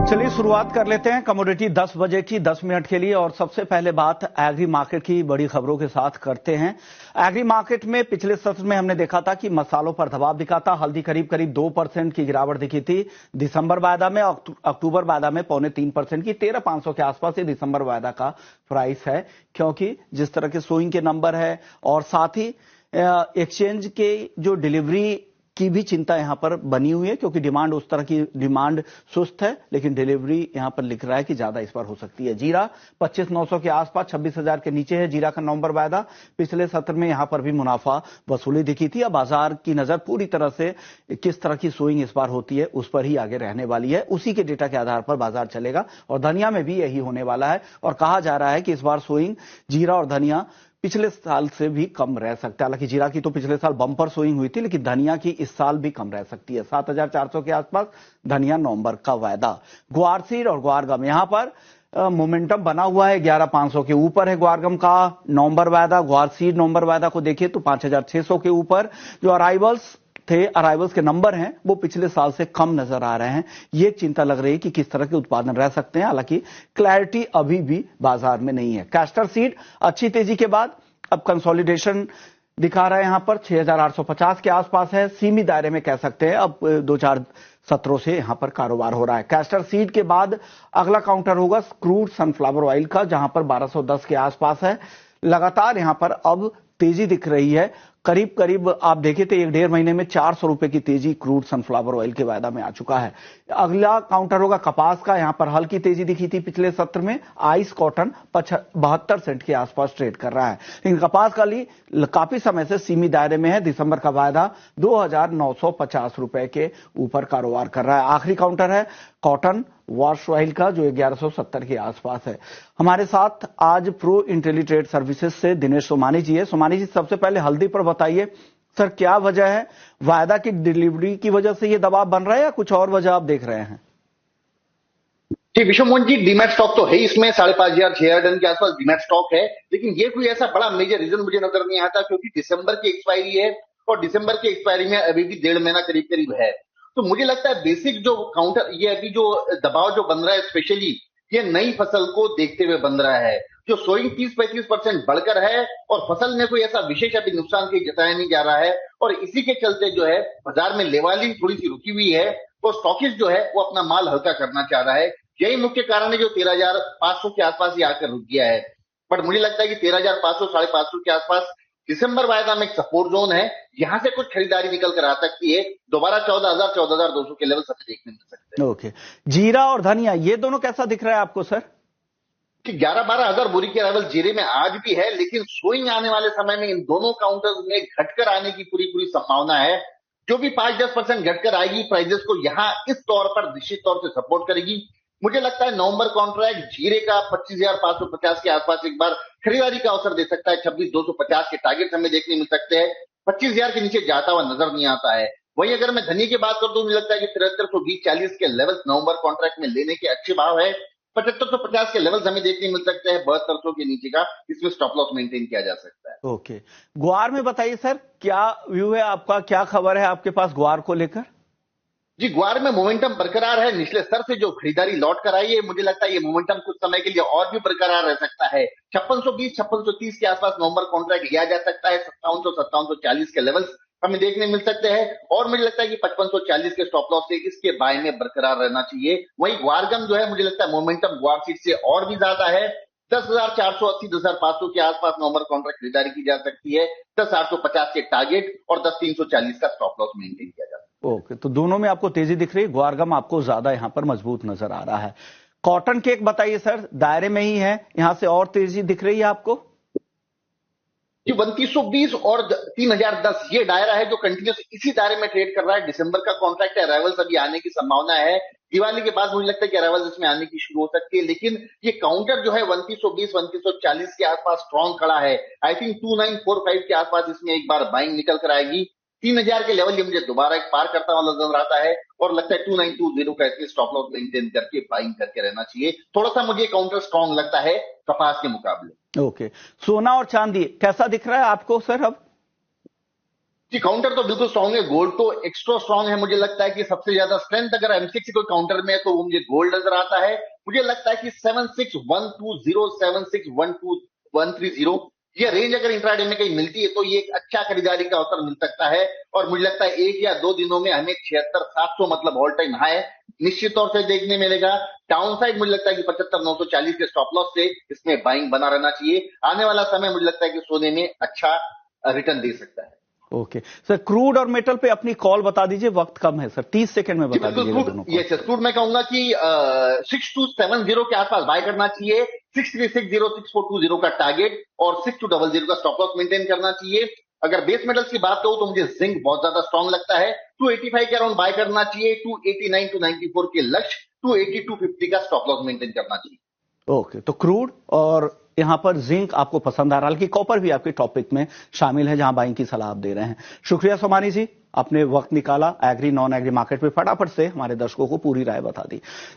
चलिए शुरुआत कर लेते हैं कमोडिटी 10 बजे की 10 मिनट के लिए। और सबसे पहले बात एग्री मार्केट की बड़ी खबरों के साथ करते हैं। एग्री मार्केट में पिछले सत्र में हमने देखा था कि मसालों पर दबाव दिखा था। हल्दी करीब 2% की गिरावट दिखी थी दिसंबर वायदा में। अक्टूबर वायदा में 3.25% की 13,500 के आसपास ये दिसंबर वायदा का प्राइस है, क्योंकि जिस तरह के सोइंग के नंबर है और साथ ही एक्सचेंज के जो डिलीवरी की भी चिंता यहां पर बनी हुई है, क्योंकि डिमांड उस तरह की डिमांड सुस्त है, लेकिन डिलीवरी यहां पर लिख रहा है कि ज्यादा इस बार हो सकती है। जीरा 25,900 के आसपास 26,000 के नीचे है जीरा का नवंबर वायदा। पिछले सत्र में यहां पर भी मुनाफा वसूली दिखी थी। अब बाजार की नजर पूरी तरह से किस तरह की सोइंग इस बार होती है उस पर ही आगे रहने वाली है। उसी के डेटा के आधार पर बाजार चलेगा और धनिया में भी यही होने वाला है। और कहा जा रहा है कि इस बार सोइंग जीरा और धनिया पिछले साल से भी कम रह सकता है। हालांकि जीरा की तो पिछले साल बम्पर सोइंग हुई थी, लेकिन धनिया की इस साल भी कम रह सकती है। 7,400 के आसपास धनिया नवंबर का वायदा। ग्वार सीड और ग्वार गम यहां पर मोमेंटम बना हुआ है। 11,500 के ऊपर है ग्वारगम का नवंबर वायदा। ग्वार सीड नवंबर वायदा को देखिए तो 5,600 के ऊपर। जो अराइवल्स के नंबर हैं वो पिछले साल से कम नजर आ रहे हैं। ये एक चिंता लग रही है कि किस तरह के उत्पादन रह सकते हैं। हालांकि क्लैरिटी अभी भी बाजार में नहीं है। कैस्टर सीड अच्छी तेजी के बाद अब कंसोलिडेशन दिखा रहा है। यहां पर 6,850 के आसपास है। सीमित दायरे में कह सकते हैं। अब 2-4 सत्रों से यहां पर कारोबार हो रहा है। कैस्टर सीड के बाद अगला काउंटर होगा क्रूड सनफ्लावर ऑयल का, जहां पर 1,210 के आसपास है। लगातार यहां पर अब तेजी दिख रही है। करीब करीब आप देखें तो 1-1.5 महीने में 400 रुपए की तेजी क्रूड सनफ्लावर ऑयल के वायदा में आ चुका है। अगला काउंटर होगा कपास का। यहां पर हल्की तेजी दिखी थी पिछले सत्र में। आइस कॉटन 72 सेंट के आसपास ट्रेड कर रहा है, लेकिन कपास का काफी समय से सीमित दायरे में है। दिसंबर का वायदा 2,950 रुपए के ऊपर कारोबार कर रहा है। आखिरी काउंटर है कॉटन वॉश ऑयल का, जो 1,170 के आसपास है। हमारे साथ आज प्रो इंटेलीट्रेड सर्विसेज से दिनेश सोमानी जी है। सोमानी जी, सबसे पहले हल्दी पर बताइए सर, क्या वजह है? वायदा की डिलीवरी की वजह से ये दबाव बन रहा है या कुछ और वजह आप देख रहे हैं? जी विश्व मोहन जी, डीमैट स्टॉक तो है इसमें 5,500-6,000 टन के आसपास डीमैट स्टॉक है, लेकिन ये कोई ऐसा बड़ा मेजर रीजन मुझे नजर नहीं आता, क्योंकि दिसंबर की एक्सपायरी है और दिसंबर की एक्सपायरी में अभी भी 1.5 महीना करीब करीब है। तो मुझे लगता है बेसिक जो काउंटर, ये अभी जो दबाव जो बन रहा है स्पेशली ये नई फसल को देखते हुए बन रहा है। जो सोइंग 30-35% बढ़कर है और फसल में कोई ऐसा विशेष अभी नुकसान कहीं जताया नहीं जा रहा है, और इसी के चलते जो है बाजार में लेवाली थोड़ी सी रुकी हुई है और स्टॉकिस्ट जो है वो अपना माल हल्का करना चाह रहा है। यही मुख्य कारण है जो 13,500 के आसपास ही आकर रुक गया है। बट मुझे लगता है कि 13,500 5,500 के आसपास दिसंबर वायदा में एक सपोर्ट जोन है, यहां से कुछ खरीदारी निकल कर आ सकती है। दोबारा 14,000 14,200 के लेवल हमें देखने मिल सकते हैं। ओके, जीरा और धनिया ये दोनों कैसा दिख रहा है आपको सर? कि 11-12 हजार बोरी की अराइवल जीरे में आज भी है, लेकिन सोइंग आने वाले समय में इन दोनों काउंटर्स में घटकर आने की पूरी पूरी संभावना है। जो भी 5-10% घटकर आएगी प्राइजेस को यहां इस तौर पर निश्चित तौर से सपोर्ट करेगी। मुझे लगता है नवंबर कॉन्ट्रैक्ट जीरे का 25,550 के आसपास एक बार खरीदारी का अवसर दे सकता है। 26,250 के टारगेट हमें देखने मिल सकते हैं। 25,000 के नीचे जाता हुआ नजर नहीं आता है। वहीं अगर मैं धनिया की बात करूं तो मुझे लगता है कि 7320-40 के लेवल्स नवंबर कॉन्ट्रैक्ट में लेने के अच्छे भाव है। 7550 के लेवल्स हमें देखने मिल सकते हैं। 7200 के नीचे का इसमें स्टॉप लॉस मेंटेन किया जा सकता है। ओके, ग्वार में बताइए सर, क्या व्यू है आपका? क्या खबर है आपके पास ग्वार को लेकर? जी, ग्वार में मोमेंटम बरकरार है। निचले स्तर से जो खरीदारी लौट कर आई है, मुझे लगता है ये मोमेंटम कुछ समय के लिए और भी बरकरार रह सकता है। 5620 5630 के आसपास नवंबर कॉन्ट्रैक्ट लिया जा सकता है। 5740 के लेवल्स हमें देखने मिल सकते हैं और मुझे लगता है कि 5540 के स्टॉप लॉस से इसके बाय में बरकरार रहना चाहिए। वहीं ग्वारगम जो है, मुझे लगता है मोमेंटम ग्वार सीट से और भी ज्यादा है। 10,480 10,500 के आसपास नवंबर कॉन्ट्रैक्ट खरीदारी की जा सकती है। 10,850 के टारगेट और 10,340 का स्टॉप लॉस मेंटेन किया जा सकता है। ओके, तो दोनों में आपको तेजी दिख रही है। ग्वारगम आपको ज्यादा यहां पर मजबूत नजर आ रहा है। कॉटन केक बताइए सर, दायरे में ही है, यहां से और तेजी दिख रही है आपको? जो 3220 और 3,010 ये दायरा है जो कंटिन्यूस इसी दायरे में ट्रेड कर रहा है। दिसंबर का कॉन्ट्रैक्ट है, अराइवल्स अभी आने की संभावना है। दिवाली के बाद मुझे लगता है कि अराइवल्स इसमें आने की शुरू हो सकती है, लेकिन ये काउंटर जो है 3220 3240 के आसपास स्ट्रॉन्ग खड़ा है। आई थिंक 2945 के आसपास इसमें एक बार बाइंग निकल कर आएगी। 3,000 के लेवल ये मुझे दोबारा एक पार करता हुआ नजर आता है और लगता है 2920 का इसमें स्टॉप लॉस मेंटेन करके बाइंग करके रहना चाहिए। थोड़ा सा मुझे काउंटर स्ट्रॉन्ग लगता है कपास के मुकाबले। ओके, सोना और चांदी कैसा दिख रहा है आपको सर अब? जी, काउंटर तो बिल्कुल स्ट्रांग है, गोल्ड तो एक्स्ट्रा स्ट्रांग है। मुझे लगता है कि सबसे ज्यादा स्ट्रेंथ अगर एमसीएक्स कोई काउंटर में है तो वो मुझे गोल्ड नजर आता है। मुझे लगता है कि 76120 7612130 ये रेंज अगर इंट्राडे में कहीं मिलती है तो ये एक अच्छा खरीदारी का अवसर मिल सकता है। और मुझे लगता है 1 या 2 दिनों में हमें 76700 मतलब ऑल टाइम हाई निश्चित तौर से देखने मिलेगा। डाउन साइड मुझे लगता है कि 75940 के स्टॉप लॉस से इसमें बाइंग बना रहना चाहिए। आने वाला समय मुझे लगता है कि सोने में अच्छा रिटर्न दे सकता है। ओके सर, क्रूड और मेटल पे अपनी कॉल बता दीजिए, वक्त कम है सर, 30 सेकंड में जी बता बिल्कुल, दीजिएगा दोनों ये क्रूड मैं कहूंगा कि 6270 के आसपास बाय करना चाहिए। 6360 6420 का टारगेट और 6200 का स्टॉप लॉस मेंटेन करना चाहिए। अगर बेस मेटल्स की बात करूं तो मुझे जिंक बहुत ज्यादा स्ट्रांग लगता है। 285 के अराउंड बाय करना चाहिए। 289 टू 94 के लक्ष्य, 280 250 का स्टॉप लॉस मेंटेन करना चाहिए। ओके, तो क्रूड और यहां पर जिंक आपको पसंद आ रहा है, हालांकि कॉपर भी आपके टॉपिक में शामिल है जहां बाइंग की सलाह आप दे रहे हैं। शुक्रिया सोमानी जी, आपने वक्त निकाला, एग्री नॉन एग्री मार्केट में फटाफट से हमारे दर्शकों को पूरी राय बता दी।